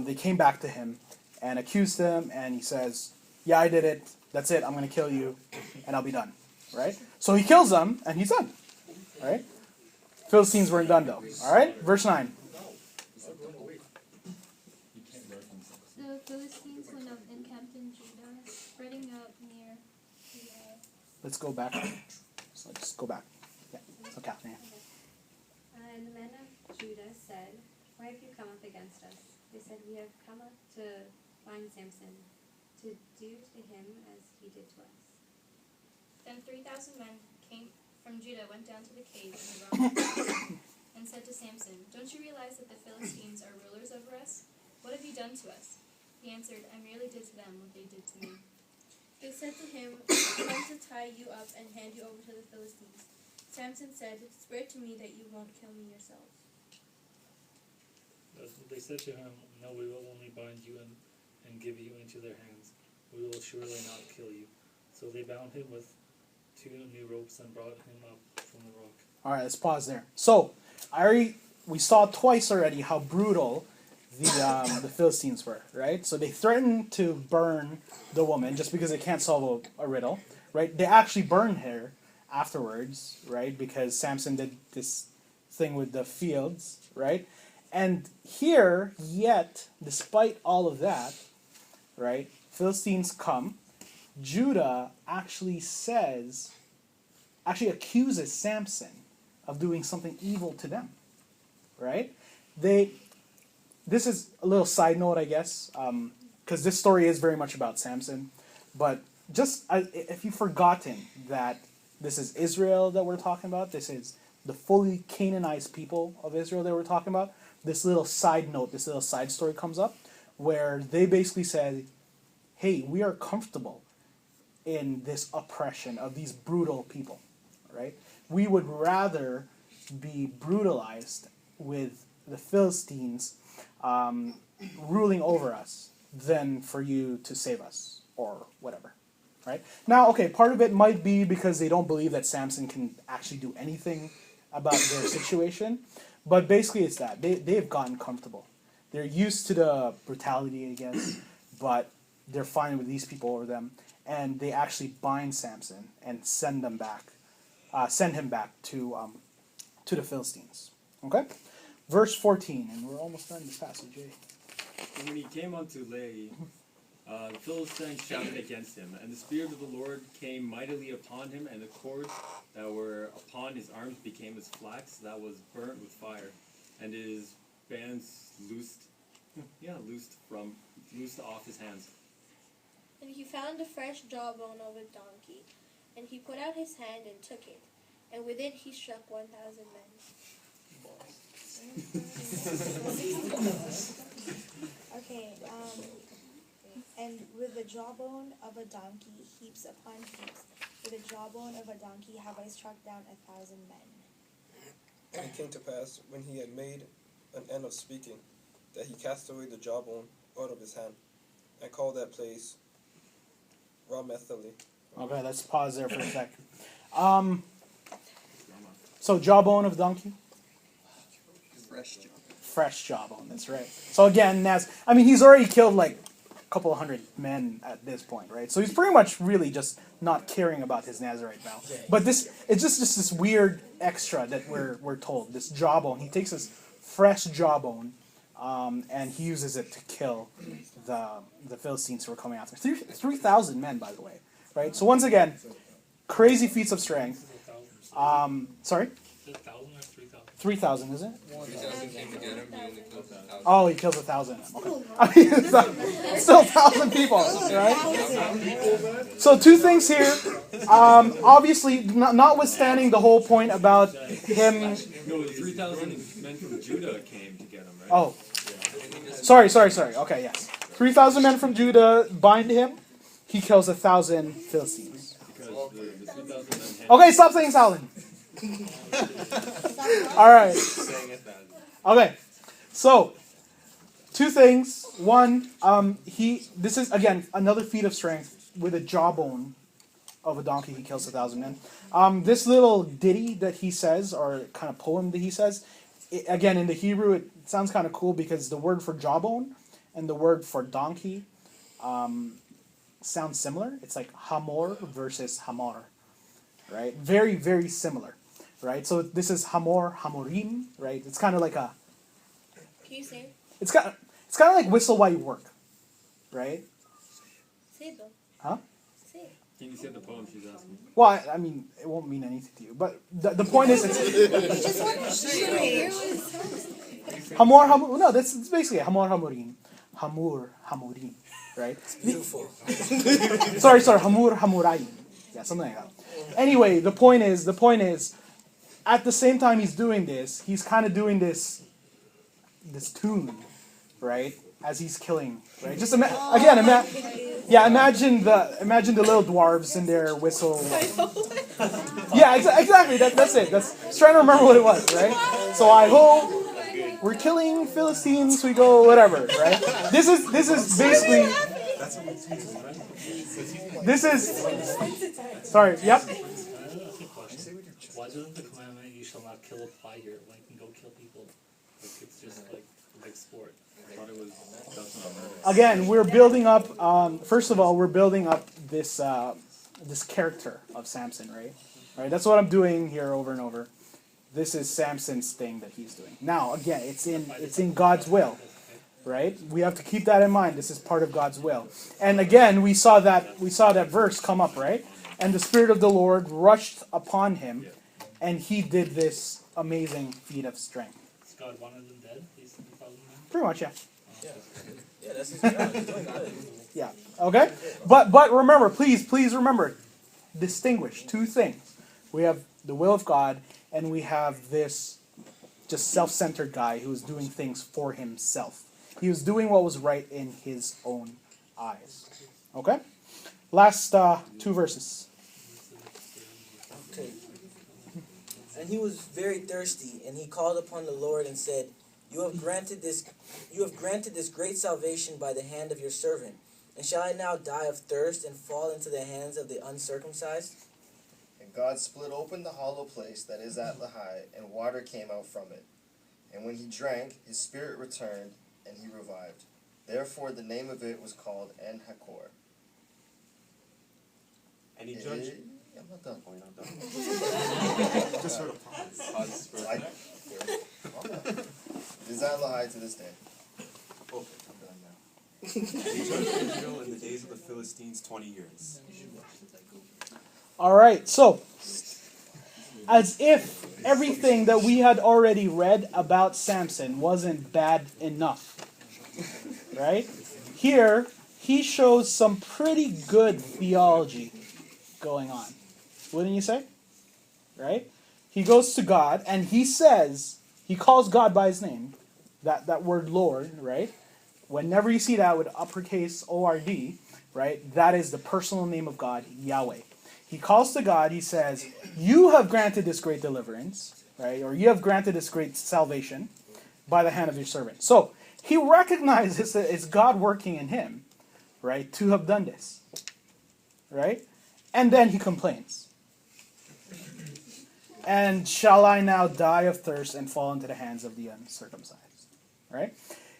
they came back to him and accused him, and he says, "Yeah, I did it. That's it. I'm gonna kill you, and I'll be done." Right? So he kills them, and he's done. Right? Philistines weren't done though. All right, verse 9. The Philistines went up and camped in Judah, spreading out near the. Let's go back. So just go back. Yeah. Okay. Yeah. And the men of Judah said, "Why have you come up against us?" They said, "We have come up to find Samson, to do to him as he did to us." Then 3,000 men came from Judah, went down to the cave in the rock, and said to Samson, "Don't you realize that the Philistines are rulers over us? What have you done to us?" He answered, "I merely did to them what they did to me." They said to him, "We come to tie you up and hand you over to the Philistines." Samson said, "Swear to me that you won't kill me yourselves." They said to him, "No, we will only bind you and give you into their hands. We will surely not kill you." So they bound him with 2 new ropes and brought him up from the rock. All right, let's pause there. So we saw twice already how brutal the Philistines were, right? So they threatened to burn the woman just because they can't solve a riddle, right? They actually burned her afterwards, right? Because Samson did this thing with the fields, right? And here, yet, despite all of that, right, Philistines come. Judah actually accuses Samson of doing something evil to them, right? This is a little side note, I guess, because this story is very much about Samson. But just if you've forgotten that this is Israel that we're talking about, this is the fully Canaanized people of Israel that we're talking about, this little side note, this little side story comes up where they basically said, "Hey, we are comfortable in this oppression of these brutal people, right? We would rather be brutalized with the Philistines ruling over us than for you to save us or whatever, right?" Now, okay, part of it might be because they don't believe that Samson can actually do anything about their situation, but basically it's that. They've gotten comfortable. They're used to the brutality, I guess, but they're fine with these people over them. And they actually bind Samson and send him back to to the Philistines. Okay? Verse 14, and we're almost done this passage. And when he came unto Lehi, the Philistines shouted against him, and the Spirit of the Lord came mightily upon him, and the cords that were upon his arms became as flax that was burnt with fire, and his bands loosed off his hands. And he found a fresh jawbone of a donkey, and he put out his hand and took it, and with it he struck 1,000 men. Okay, and with the jawbone of a donkey, heaps upon heaps, with the jawbone of a donkey have I struck down 1,000 men. And it came to pass, when he had made an end of speaking, that he cast away the jawbone out of his hand, and called that place Ramethali. Okay, let's pause there for a sec. So jawbone of donkey? Fresh jawbone, that's right. So again, he's already killed like a couple of hundred men at this point, right? So he's pretty much really just not caring about his Nazirite vow. But it's just this weird extra that we're told. This jawbone, he takes this fresh jawbone, and he uses it to kill the Philistines who are coming after. 3,000 men, by the way, right? So once again, crazy feats of strength. Sorry? 3,000, is it? 3,000 came to get him, he only killed 1,000. Oh, he kills 1,000. Okay. I mean, it's still 1,000 people, right? So two things here. Obviously, notwithstanding the whole point about him. No, 3,000 men from Judah came to get him, right? Oh, sorry. Okay, yes, 3,000 men from Judah bind him. He kills 1,000 Philistines. Because the 3,000 men. Okay, stop saying Salad. All right. Okay. So, two things. One, this is again another feat of strength with a jawbone of a donkey. He kills 1,000 men. This little ditty that he says, or kind of poem that he says, again in the Hebrew, it sounds kind of cool because the word for jawbone and the word for donkey sound similar. It's like hamor versus hamar, right? Very, very similar. Right, so this is hamor, hamorim, right? It's kind of like a. Can you say it? It's kind of like whistle while you work, right? Say it though. Huh? Say it. Can you say the poem she's asking? Well, I mean, it won't mean anything to you, but the point is, hamor, hamur. No, it's basically hamor, hamorim, hamur, hamorim, right? It's beautiful. sorry, hamur, hamuraim. Yeah, something like that. Anyway, the point is. At the same time he's doing this, he's kind of doing this tune, right? As he's killing, right? Just imagine the little dwarves in their whistle. Yeah, exactly. That's it. Just trying to remember what it was, right? So I hope we're killing Philistines. We go whatever, right? This is basically. This is. Sorry. Yep. Why doesn't the commandment "you shall not kill" apply here when you can go kill people? Like it's just like a big sport. I thought it was. Again, we're building up. First of all, we're building up this character of Samson, right? All right. That's what I'm doing here over and over. This is Samson's thing that he's doing. Now, again, it's in God's will, right? We have to keep that in mind. This is part of God's will. And again, we saw that verse come up, right? And the Spirit of the Lord rushed upon him. And he did this amazing feat of strength. Is God one of them dead? These 3,000 men? Pretty much, yeah. Yeah, that's his job. He's doing good. Yeah. Okay. But remember, please remember, distinguish two things. We have the will of God, and we have this just self-centered guy who was doing things for himself. He was doing what was right in his own eyes. Okay. Last two verses. Okay. And he was very thirsty, and he called upon the Lord and said, You have granted this great salvation by the hand of your servant. And shall I now die of thirst and fall into the hands of the uncircumcised? And God split open the hollow place that is at Lehi, and water came out from it. And when he drank, his spirit returned, and he revived. Therefore the name of it was called En-Hakkor. And he judged. I'm not done. Just sort of pause. Like is at Lahai to this day. Okay, I'm done now. He judged Israel in the days of the Philistines 20 years. All right, so as if everything that we had already read about Samson wasn't bad enough, right? Here, he shows some pretty good theology going on. Wouldn't you say? Right? He goes to God and he says, he calls God by his name, that word Lord, right? Whenever you see that with uppercase O-R-D, right, that is the personal name of God, Yahweh. He calls to God, he says, you have granted this great deliverance, right, or you have granted this great salvation by the hand of your servant. So, he recognizes that it's God working in him, right, to have done this, right? And then he complains. And shall I now die of thirst and fall into the hands of the uncircumcised, right?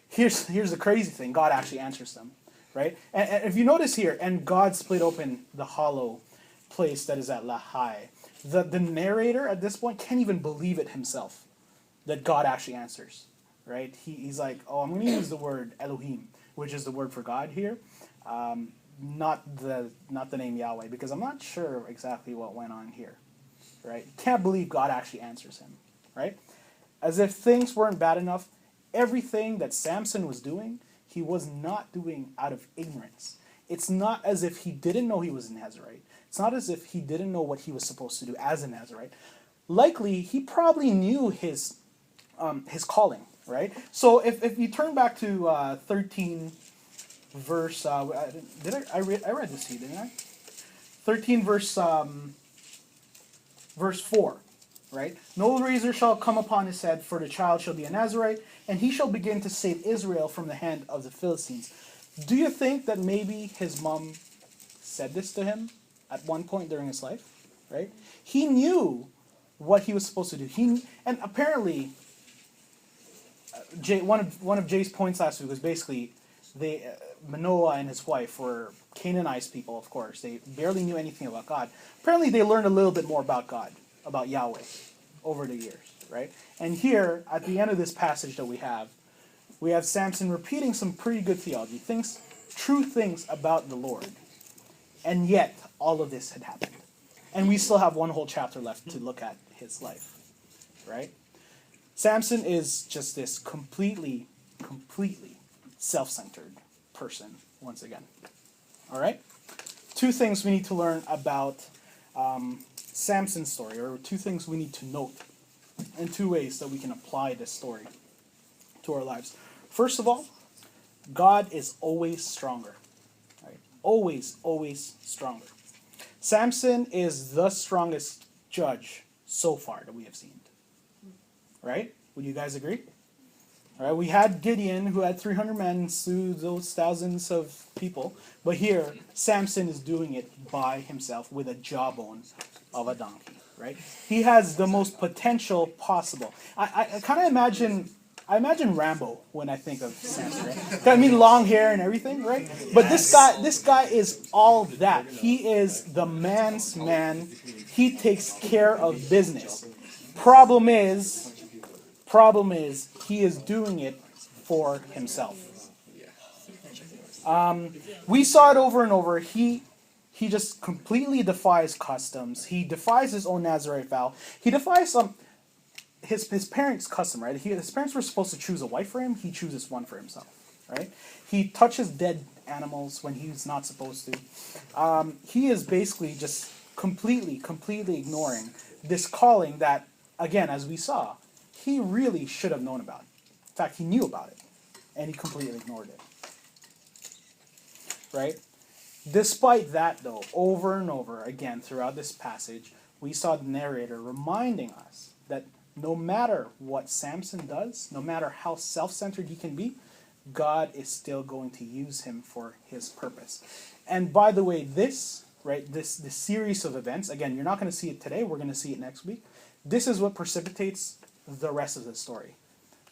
Here's the crazy thing. God actually answers them, right? And if you notice here, and God split open the hollow place that is at Lahai. The narrator at this point can't even believe it himself that God actually answers, right? He's like, oh, I'm going to use the word Elohim, which is the word for God here, not the name Yahweh, because I'm not sure exactly what went on here, right? Can't believe God actually answers him, right? As if things weren't bad enough, everything that Samson was doing, he was not doing out of ignorance. It's not as if he didn't know he was a Nazarite. It's not as if he didn't know what he was supposed to do as a Nazarite. Likely, he probably knew his calling, right? So if you turn back to 13 verse, I read this to you, didn't I? 13 verse 4, right? No razor shall come upon his head, for the child shall be a Nazarite, and he shall begin to save Israel from the hand of the Philistines. Do you think that maybe his mom said this to him at one point during his life, right? He knew what he was supposed to do. And apparently, one of Jay's points last week was basically Manoah and his wife were Canaanized people, of course. They barely knew anything about God. Apparently, they learned a little bit more about God, about Yahweh, over the years, right? And here, at the end of this passage that we have Samson repeating some pretty good theology, true things about the Lord. And yet, all of this had happened. And we still have one whole chapter left to look at his life, right? Samson is just this completely self-centered person, once again. All right? Two things we need to learn about Samson's story, or two things we need to note, and two ways that we can apply this story to our lives. First of all, God is always stronger. Right? Always stronger. Samson is the strongest judge so far that we have seen. Right? Would you guys agree? All right, we had Gideon, who had 300 men, slew those thousands of people. But here, Samson is doing it by himself with a jawbone of a donkey. Right? He has the most potential possible. I kind of imagine Rambo when I think of Samson. Right? I mean, long hair and everything, right? But this guy is all that. He is the man's man. He takes care of business. Problem is, he is doing it for himself. We saw it over and over. He just completely defies customs. He defies his own Nazarite vow. He defies his parents' custom, right? His parents were supposed to choose a wife for him. He chooses one for himself, right? He touches dead animals when he's not supposed to. He is basically just completely ignoring this calling that, again, as we saw, he really should have known about. In fact, he knew about it, and he completely ignored it. Right? Despite that, though, over and over again throughout this passage, we saw the narrator reminding us that no matter what Samson does, no matter how self-centered he can be, God is still going to use him for his purpose. And by the way, this series of events, again, you're not going to see it today, we're going to see it next week. This is what precipitates the rest of the story,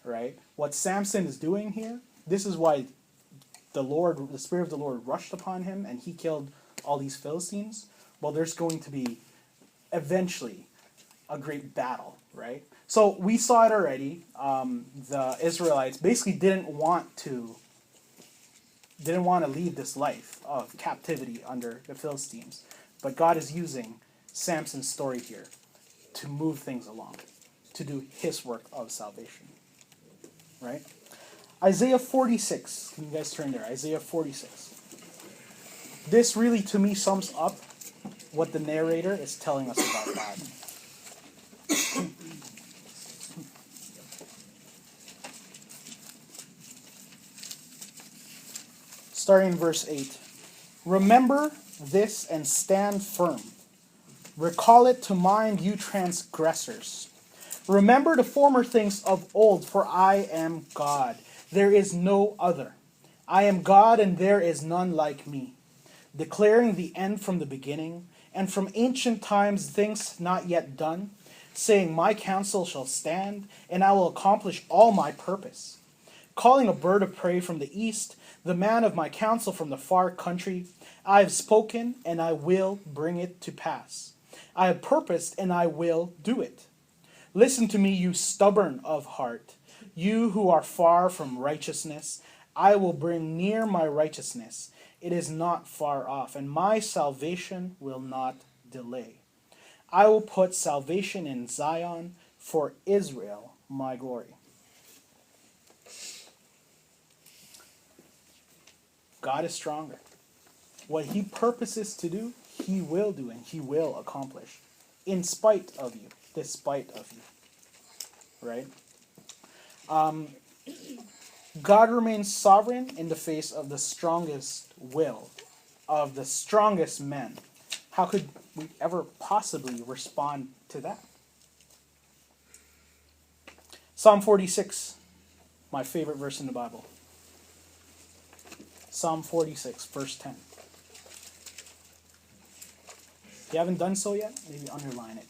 right? What Samson is doing here, this is why the Spirit of the Lord rushed upon him and he killed all these Philistines. Well, there's going to be eventually a great battle, right? So we saw it already. The Israelites basically didn't want to lead this life of captivity under the Philistines. But God is using Samson's story here to move things along, to do his work of salvation. Right? Isaiah 46. Can you guys turn there? Isaiah 46. This really, to me, sums up what the narrator is telling us about God. Starting in verse 8. Remember this and stand firm. Recall it to mind, you transgressors. Remember the former things of old, for I am God. There is no other. I am God, and there is none like me, declaring the end from the beginning, and from ancient times things not yet done, saying, my counsel shall stand, and I will accomplish all my purpose. Calling a bird of prey from the east, the man of my counsel from the far country, I have spoken, and I will bring it to pass. I have purposed, and I will do it. Listen to me, you stubborn of heart, you who are far from righteousness. I will bring near my righteousness. It is not far off, and my salvation will not delay. I will put salvation in Zion, for Israel my glory. God is stronger. What he purposes to do, he will do, and he will accomplish, in spite of you, despite of you. Right? God remains sovereign in the face of the strongest will, of the strongest men. How could we ever possibly respond to that? Psalm 46, my favorite verse in the Bible. Psalm 46, verse 10. If you haven't done so yet, maybe underline it.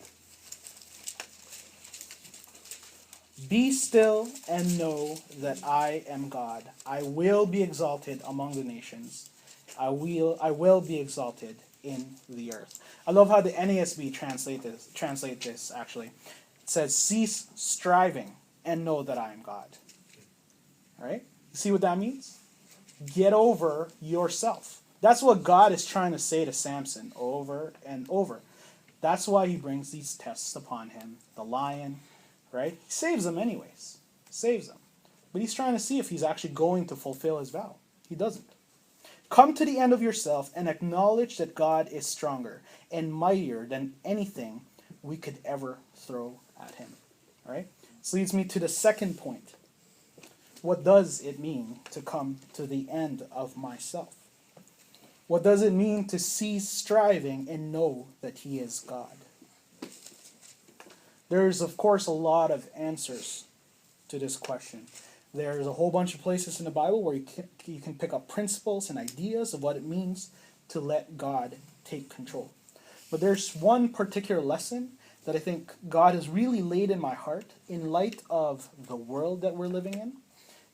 Be still and know that I am God. I will be exalted among the nations. I will be exalted in the earth. I love how the NASB translate this actually. It says, cease striving and know that I am God. Right? You see what that means? Get over yourself. That's what God is trying to say to Samson over and over. That's why he brings these tests upon him. The lion, right? He saves them anyways. Saves them. But he's trying to see if he's actually going to fulfill his vow. He doesn't. Come to the end of yourself and acknowledge that God is stronger and mightier than anything we could ever throw at him. All right? This leads me to the second point. What does it mean to come to the end of myself? What does it mean to cease striving and know that he is God? There's, of course, a lot of answers to this question. There's a whole bunch of places in the Bible where you can pick up principles and ideas of what it means to let God take control. But there's one particular lesson that I think God has really laid in my heart in light of the world that we're living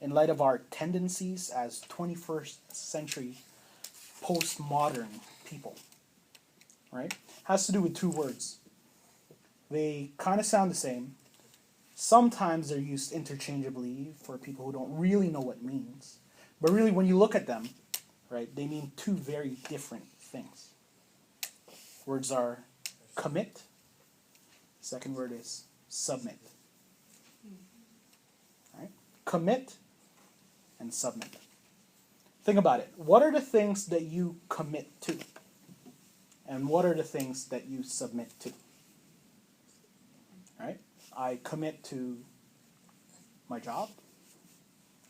in light of our tendencies as 21st century postmodern people. Right? Has to do with two words. They kind of sound the same. Sometimes they're used interchangeably for people who don't really know what it means. But really, when you look at them, right, they mean two very different things. Words are commit. Second word is submit. Right? Commit and submit. Think about it. What are the things that you commit to? And what are the things that you submit to? Right? I commit to my job.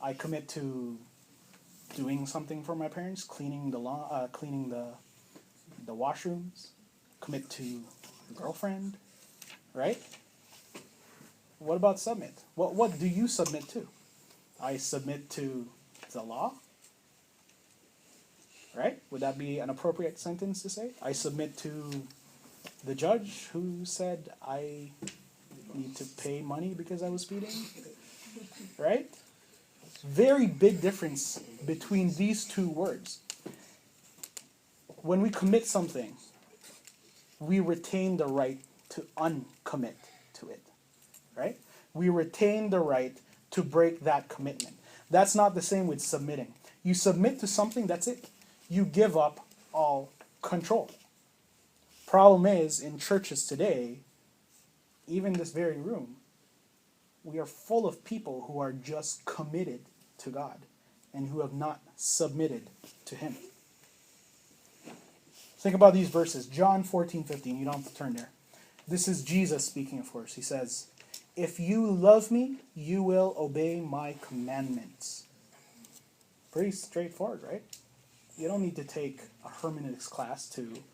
I commit to doing something for my parents, cleaning the washrooms. Commit to a girlfriend. Right? What about submit? What do you submit to? I submit to the law. Right? Would that be an appropriate sentence to say? I submit to the judge who said I need to pay money because I was speeding. Right? Very big difference between these two words. When we commit something, we retain the right to uncommit to it, right? We retain the right to break that commitment. That's not the same with submitting. You submit to something, that's it. You give up all control. Problem is, in churches today, even this very room, we are full of people who are just committed to God and who have not submitted to Him. Think about these verses. John 14:15. You don't have to turn there. This is Jesus speaking, of course. He says, "If you love me, you will obey my commandments." Pretty straightforward, right? You don't need to take a hermeneutics class to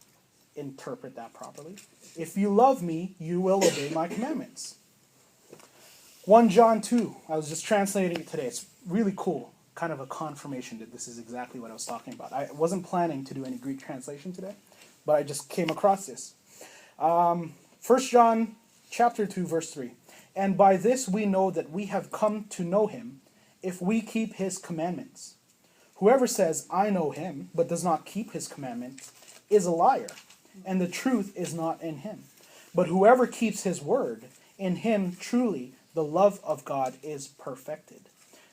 interpret that properly. If you love me, you will obey my commandments. 1 John 2. I was just translating it today. It's really cool. Kind of a confirmation that this is exactly what I was talking about. I wasn't planning to do any Greek translation today, but I just came across this. 1 John chapter 2, verse 3. "And by this we know that we have come to know him, if we keep his commandments. Whoever says, 'I know him,' but does not keep his commandments, is a liar, and the truth is not in him. But whoever keeps his word, in him truly the love of God is perfected.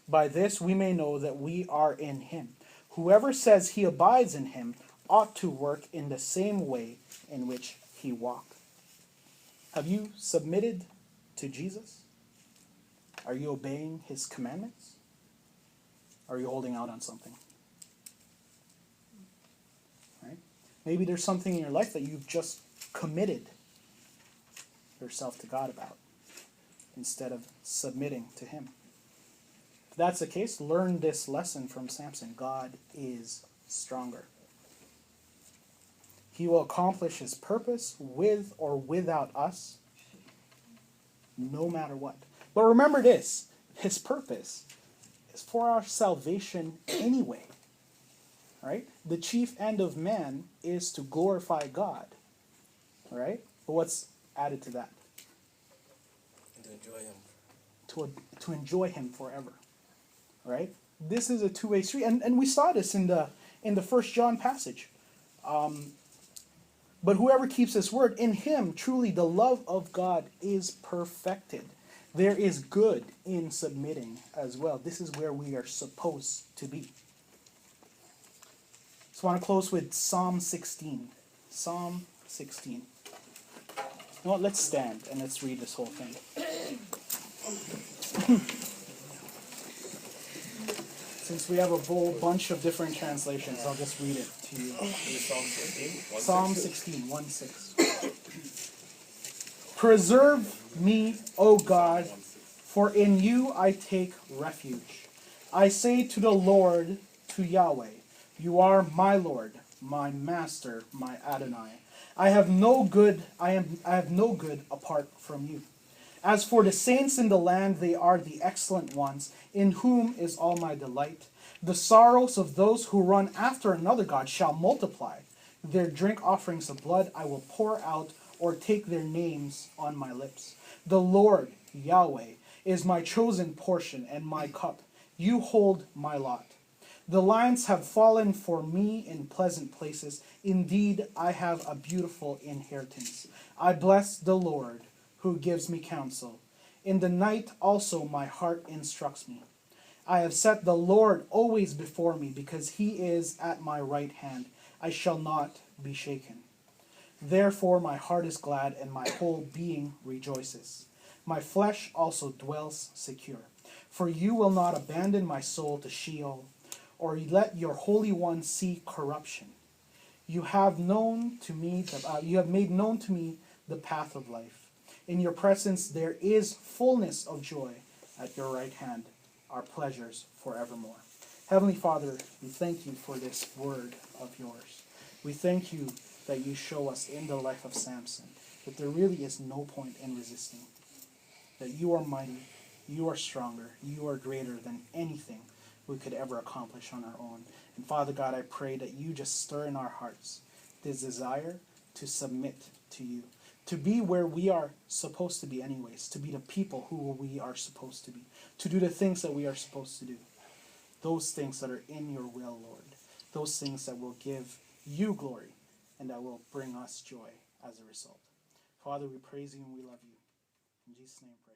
By this we may know that we are in him. Whoever says he abides in him ought to work in the same way in which he walked." Have you submitted to Jesus? Are you obeying his commandments? Are you holding out on something? Right? Maybe there's something in your life that you've just committed yourself to God about instead of submitting to him. If that's the case, learn this lesson from Samson. God is stronger. He will accomplish his purpose with or without us, no matter what. But remember this, his purpose is for our salvation anyway. Right? The chief end of man is to glorify God. Right? But what's added to that? To enjoy him. To enjoy him forever. Right? This is a two-way street. And we saw this in the 1 John passage. But whoever keeps his word, in him truly the love of God is perfected. There is good in submitting as well. This is where we are supposed to be. So I want to close with Psalm 16. Psalm 16. You know what? Let's stand and let's read this whole thing. Since we have a whole bunch of different translations, I'll just read it to you. Psalm 16, 1-6. "Preserve me, O God, for in you I take refuge. I say to the Lord, to Yahweh, you are my Lord, my Master, my Adonai. I have no good apart from you. As for the saints in the land, they are the excellent ones, in whom is all my delight. The sorrows of those who run after another god shall multiply. Their drink offerings of blood I will pour out, or take their names on my lips. The Lord, Yahweh, is my chosen portion and my cup. You hold my lot. The lions have fallen for me in pleasant places. Indeed, I have a beautiful inheritance. I bless the Lord, who gives me counsel. In the night also my heart instructs me. I have set the Lord always before me, because he is at my right hand. I shall not be shaken. Therefore my heart is glad, and my whole being rejoices. My flesh also dwells secure. For you will not abandon my soul to Sheol, or let your Holy One see corruption. You have made known to me the path of life. In your presence there is fullness of joy. At your right hand are pleasures forevermore. Heavenly Father, we thank you for this word of yours. We thank you that you show us in the life of Samson that there really is no point in resisting. That you are mighty, you are stronger, you are greater than anything we could ever accomplish on our own. And Father God, I pray that you just stir in our hearts this desire to submit to you, to be where we are supposed to be anyways, to be the people who we are supposed to be, to do the things that we are supposed to do, those things that are in your will, Lord, those things that will give you glory and that will bring us joy as a result. Father, we praise you and we love you. In Jesus' name, we pray.